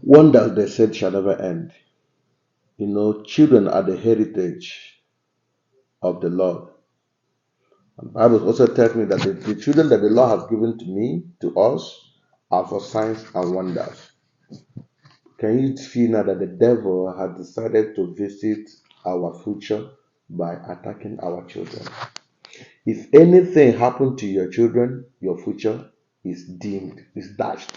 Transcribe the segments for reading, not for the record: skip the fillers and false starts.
Wonders, they said, shall never end. Children are the heritage of the Lord. And the Bible also tells me that the children that the Lord has given to me, to us, are for signs and wonders. Can you see now that the devil has decided to visit our future by attacking our children? If anything happened to your children, your future is dimmed, is dashed.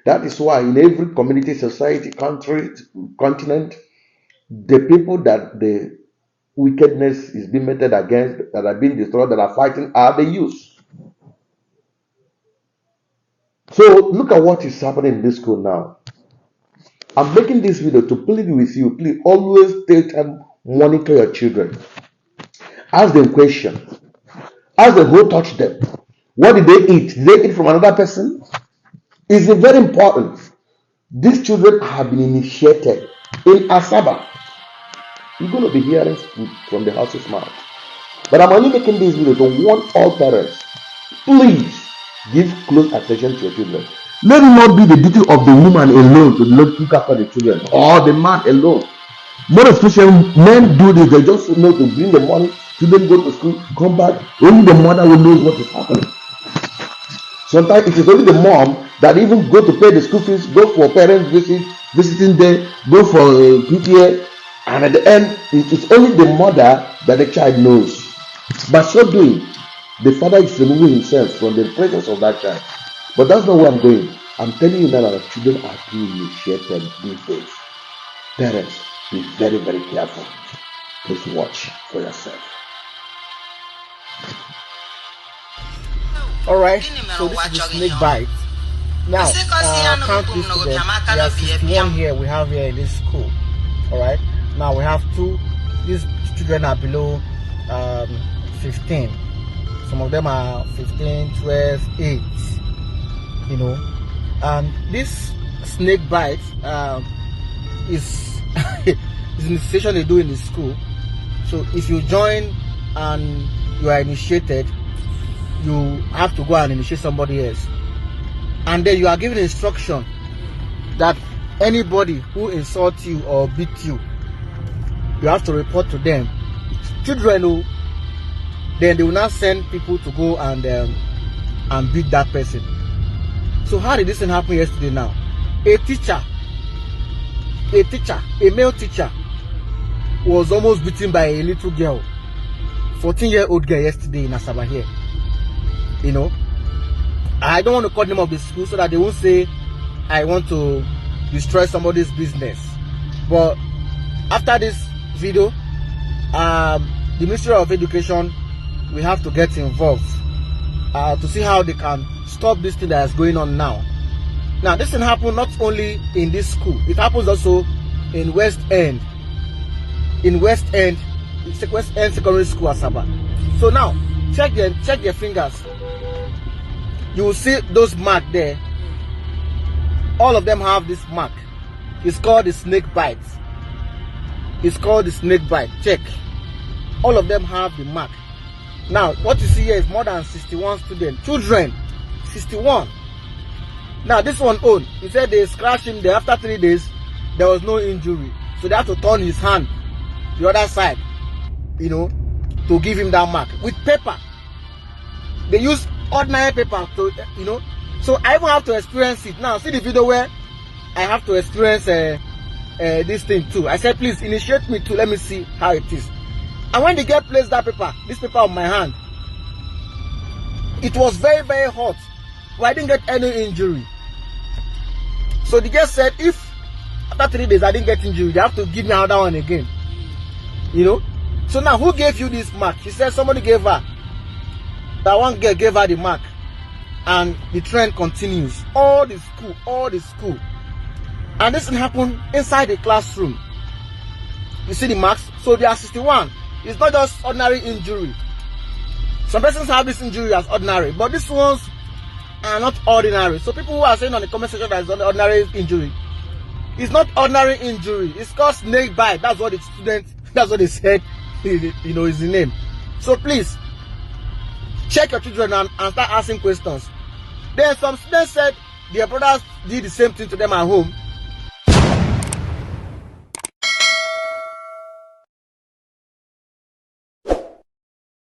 That is why in every community, society, country, continent, the people that the wickedness is being meted against, that are being destroyed, that are fighting, are the youth. So look at what is happening in this school now. I'm making this video to plead with you. Please always take and monitor your children. Ask them questions. Ask them who touched them. What did they eat? Did they eat from another person? It's very important. These children have been initiated in Asaba. You're going to be hearing from the horse's mouth. But I'm only making this video to warn all parents. Please give close attention to your children. Let it not be the duty of the woman alone to look after the children, or the man alone. More especially, men do this. They just know to bring the money, children go to school, come back. Only the mother will know what is happening. Sometimes it is only the mom that even go to pay the school fees, go for parents visiting there, go for PTA, and at the end, it is only the mother that the child knows. By so doing, the father is removing himself from the presence of that child. But that's not where I'm going. I'm telling you now that children are being initiated these days. Parents, be very, very careful. Please watch for yourself. Alright, so this is the snake bite. Now, count this to them. We have 61 here, we have here in this school. Alright, now we have these children are below 15. Some of them are 15, 12, 8. And this snake bite is is an initiation they do in the school. So if you join and you are initiated, you have to go and initiate somebody else, and then you are given instruction that anybody who insults you or beat you, you have to report to them. Children who then they will now send people to go and beat that person. So how did this thing happen yesterday now? A male teacher was almost beaten by a little girl, 14-year-old girl yesterday in Asaba here. I don't want to call the name of the school so that they won't say I want to destroy somebody's business. But after this video, the Ministry of Education, we have to get involved to see how they can stop this thing that is going on now. Now, this thing happened not only in this school, it happens also in West End. In West End Secondary School, Asaba. So now, check their fingers. You will see those marks there. All of them have this mark. It's called the snake bite. It's called the snake bite. Check. All of them have the mark. Now, what you see here is more than 61 students. Children, 61. Now, this one own. He said they scratched him there. After 3 days, there was no injury. So they have to turn his hand to the other side, to give him that mark. With paper. They use ordinary paper to, So I even have to experience it. Now, see the video where I have to experience this thing too. I said, please initiate me too. Let me see how it is. And when the girl placed that paper, this paper on my hand, it was very, very hot. But I didn't get any injury. So the girl said, if after 3 days I didn't get injury, they have to give me another one again. So now, who gave you this mark? She said somebody gave her. That one girl gave her the mark. And the trend continues. All the school. And this happened inside the classroom. You see the marks? So they are 61. It's not just ordinary injury. Some persons have this injury as ordinary, but these ones are not ordinary. So people who are saying on the comment section that it's an ordinary injury, it's not ordinary injury. It's called snake bite. That's what they said, is the name. So please, check your children and start asking questions. Then some students said their brothers did the same thing to them at home,